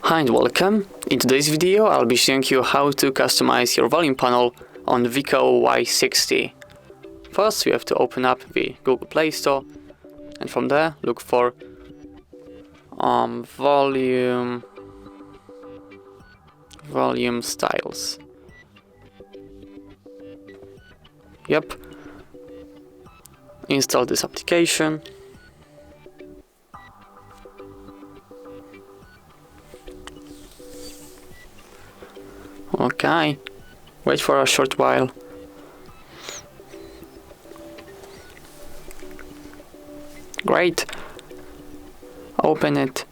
Hi and welcome. In today's video I'll be showing you how to customize your volume panel on WIKO Y60. First you have to open up the Google Play Store and from there look for volume styles. Yep. Install this application. Okay, wait for a short while. Great. Open it.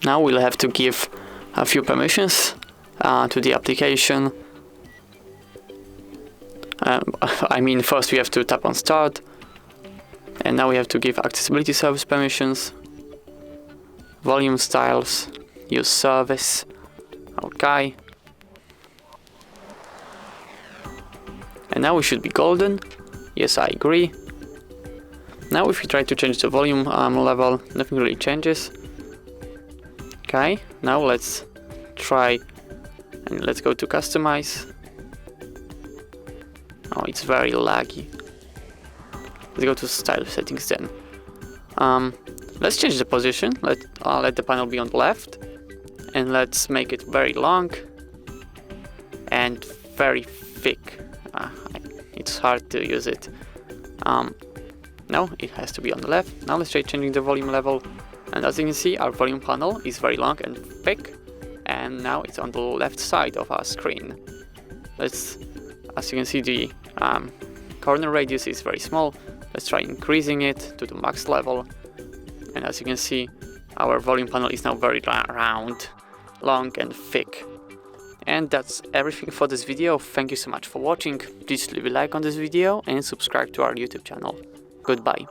Now we'll have to give a few permissions to the application. First we have to tap on Start, and now we have to give accessibility service permissions, volume styles, use service. Okay. And now we should be golden. Yes, I agree. Now if we try to change the volume level, nothing really changes. Okay, now let's try and let's go to customize. Oh, it's very laggy. Let's go to style settings then. Let's change the position. Let the panel be on the left. And let's make it very long and very thick. It's hard to use it. No, it has to be on the left. Now let's try changing the volume level. And as you can see, our volume panel is very long and thick. And now it's on the left side of our screen. As you can see, the corner radius is very small. Let's try increasing it to the max level. And as you can see, our volume panel is now very round, long and thick. And that's everything for this video. Thank you so much for watching. Please leave a like on this video and subscribe to our YouTube channel. Goodbye.